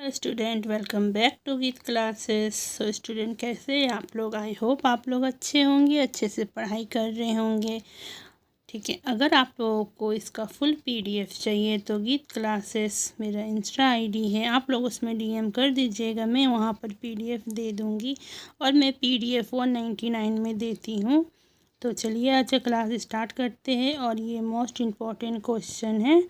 Student, welcome back to गीत classes. So student, कैसे हैं आप लोग? आई होप आप लोग अच्छे होंगे, अच्छे से पढ़ाई कर रहे होंगे। ठीक है, अगर आप लोगों को इसका फुल पीडीएफ चाहिए तो गीत क्लासेस मेरा इंस्टा आईडी है, आप लोग उसमें डीएम कर दीजिएगा, मैं वहाँ पर पीडीएफ दे दूँगी। और मैं पीडीएफ 199 में देती हूँ। तो चलिए आज क्लास स्टार्ट करते हैं। और ये मोस्ट इम्पॉर्टेंट क्वेश्चन है।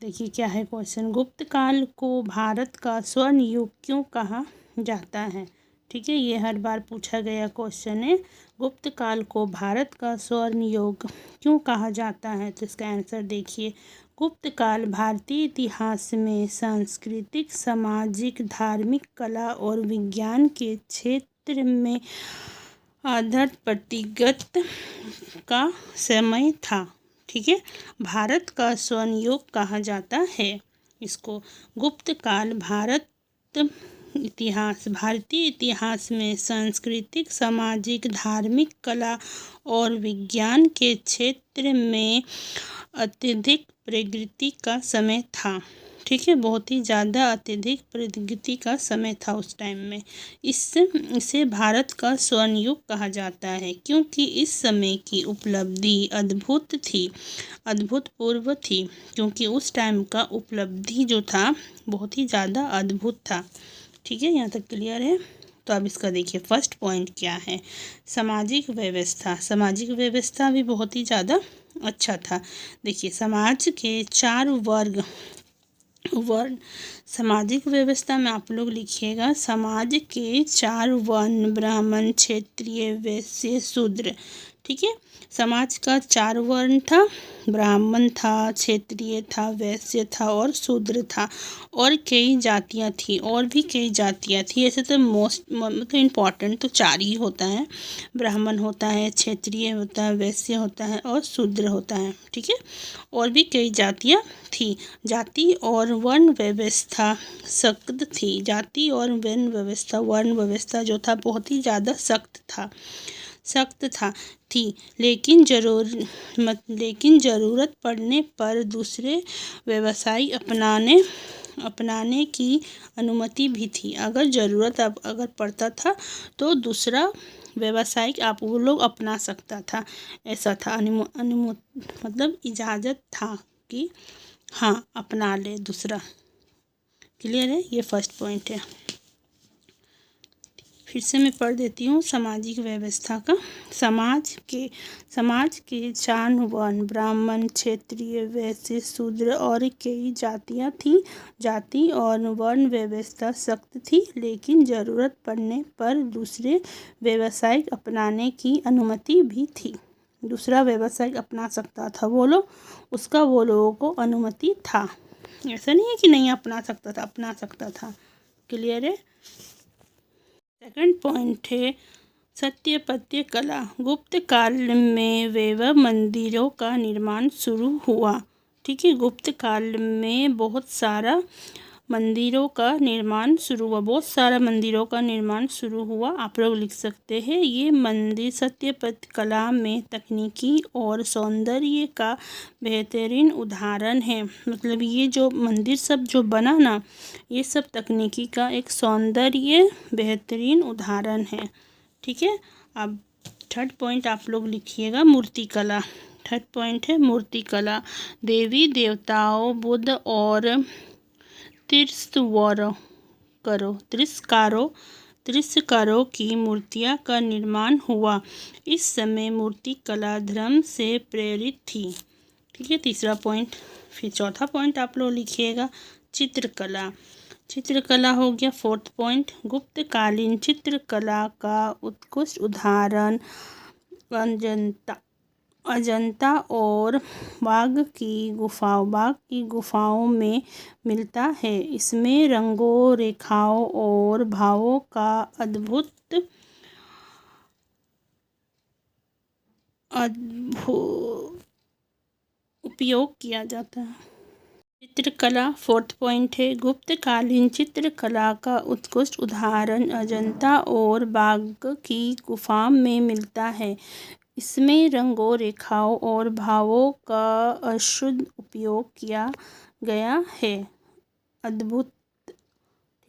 देखिए क्या है क्वेश्चन। गुप्त काल को भारत का स्वर्ण युग क्यों कहा जाता है? ठीक है, ये हर बार पूछा गया क्वेश्चन है। गुप्त काल को भारत का स्वर्ण युग क्यों कहा जाता है? तो इसका आंसर देखिए। गुप्त काल भारतीय इतिहास में सांस्कृतिक, सामाजिक, धार्मिक, कला और विज्ञान के क्षेत्र में आधार प्रगति का समय था। ठीक है, भारत का स्वर्ण युग कहा जाता है इसको। गुप्त काल भारतीय इतिहास में सांस्कृतिक, सामाजिक, धार्मिक, कला और विज्ञान के क्षेत्र में अत्यधिक प्रगति का समय था। ठीक है, बहुत ही ज़्यादा अत्यधिक प्रगति का समय था उस टाइम में। इसे भारत का स्वर्ण युग कहा जाता है क्योंकि इस समय की उपलब्धि अद्भुतपूर्व थी। क्योंकि उस टाइम का उपलब्धि जो था बहुत ही ज़्यादा अद्भुत था। ठीक है, यहाँ तक क्लियर है? तो अब इसका देखिए फर्स्ट पॉइंट क्या है। सामाजिक व्यवस्था। सामाजिक व्यवस्था भी बहुत ही ज़्यादा अच्छा था। देखिए, समाज के 4 वर्ण सामाजिक व्यवस्था में आप लोग लिखिएगा समाज के 4 वर्ण: ब्राह्मण, क्षत्रिय, वैश्य, शूद्र। ठीक है, समाज का 4 वर्ण था। ब्राह्मण था, क्षत्रिय था, वैश्य था और शूद्र था। और कई जातियाँ थी, और भी कई जातियाँ थी। ऐसे तो मतलब इम्पॉर्टेंट तो 4 ही होता है। ब्राह्मण होता है, क्षत्रिय होता है, वैश्य होता है और शूद्र होता है। ठीक है, और भी कई जातियाँ थी। जाति और वर्ण व्यवस्था सख्त थी। जाति और वर्ण व्यवस्था जो था बहुत ही ज़्यादा सख्त थी। लेकिन ज़रूरत पड़ने पर दूसरे व्यवसाय अपनाने की अनुमति भी थी। अगर पड़ता था तो दूसरा व्यवसाय आप वो लोग अपना सकता था। ऐसा था, मतलब इजाज़त था कि हाँ अपना ले दूसरा। क्लियर है? ये फर्स्ट पॉइंट है। फिर से मैं पढ़ देती हूँ सामाजिक व्यवस्था का। समाज के 4 वर्ण: ब्राह्मण, क्षत्रिय, वैश्य, शूद्र और कई जातियाँ थी। जाति और वर्ण व्यवस्था सख्त थी, लेकिन ज़रूरत पड़ने पर दूसरे व्यवसाय अपनाने की अनुमति भी थी। दूसरा व्यवसाय अपना सकता था वो लोगों को अनुमति था। ऐसा नहीं है कि नहीं अपना सकता था। क्लियर है? सेकंड पॉइंट है स्थापत्य कला। गुप्त काल में वैभव मंदिरों का निर्माण शुरू हुआ। ठीक है, गुप्त काल में बहुत सारा मंदिरों का निर्माण शुरू हुआ। आप लोग लिख सकते हैं ये मंदिर स्थापत्य कला में तकनीकी और सौंदर्य का बेहतरीन उदाहरण है। मतलब ये जो मंदिर सब जो बना ना, ये सब तकनीकी का एक सौंदर्य बेहतरीन उदाहरण है। ठीक है, अब थर्ड पॉइंट आप लोग लिखिएगा मूर्तिकला। थर्ड पॉइंट है मूर्तिकला। देवी देवताओं, बुद्ध और तीर्थंकरों की मूर्तियां का निर्माण हुआ। इस समय मूर्तिकला धर्म से प्रेरित थी। ठीक है, तीसरा पॉइंट। फिर चौथा पॉइंट आप लोग लिखिएगा चित्रकला हो गया फोर्थ पॉइंट। गुप्तकालीन चित्रकला का उत्कृष्ट उदाहरण अजंता और बाघ की गुफाओं में मिलता है। इसमें रंगों, रेखाओं और भावों का अद्भुत उपयोग किया जाता है। चित्रकला फोर्थ पॉइंट है। गुप्तकालीन चित्रकला का उत्कृष्ट उदाहरण अजंता और बाघ की गुफा में मिलता है। इसमें रंगों, रेखाओं और भावों का अद्भुत उपयोग किया गया है।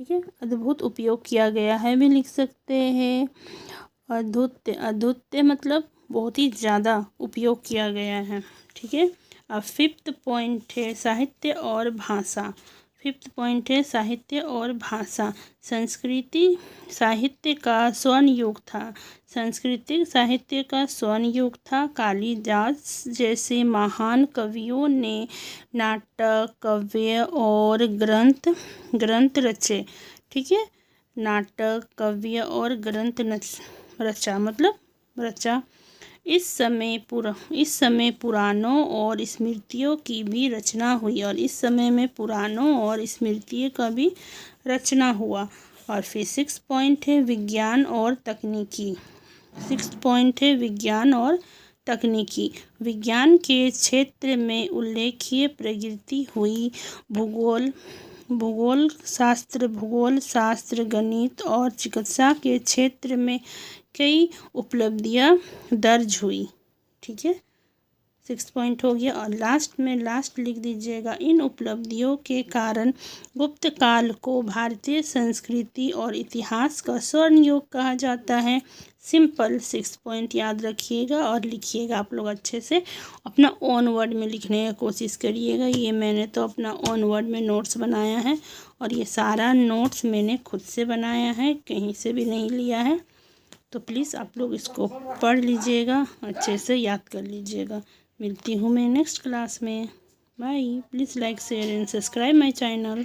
ठीक है। अद्भुत उपयोग किया गया है भी लिख सकते हैं। अद्भुत अद्भुत मतलब बहुत ही ज़्यादा उपयोग किया गया है। ठीक है। अब फिफ्थ पॉइंट है साहित्य और भाषा। फिफ्थ पॉइंट है साहित्य और भाषा। संस्कृति साहित्य का स्वर्ण युग था। सांस्कृतिक साहित्य का स्वर्ण युग था। कालिदास जैसे महान कवियों ने नाटक, काव्य और ग्रंथ रचे। ठीक है। नाटक, काव्य और ग्रंथ रचा। इस समय पुराणों और स्मृतियों की भी रचना हुई और इस समय में पुराणों और स्मृतियों का भी रचना हुआ। और फिर 6 पॉइंट है विज्ञान और तकनीकी। 6 पॉइंट है विज्ञान और तकनीकी। विज्ञान के क्षेत्र में उल्लेखनीय प्रगति हुई। भूगोल शास्त्र, गणित और चिकित्सा के क्षेत्र में कई उपलब्धियां दर्ज हुई। ठीक है। 6 पॉइंट हो गया। और लास्ट लिख दीजिएगा। इन उपलब्धियों के कारण गुप्त काल को भारतीय संस्कृति और इतिहास का स्वर्ण युग कहा जाता है। सिंपल 6 पॉइंट याद रखिएगा और लिखिएगा आप लोग अच्छे से। अपना ओन वर्ड में लिखने की कोशिश करिएगा। ये मैंने तो अपना ओन वर्ड में नोट्स बनाया है और ये सारा नोट्स मैंने खुद से बनाया है, कहीं से भी नहीं लिया है। तो प्लीज़ आप लोग इसको पढ़ लीजिएगा, अच्छे से याद कर लीजिएगा। मिलती हूँ मैं नेक्स्ट क्लास में। Bye. Please like, share and subscribe my channel.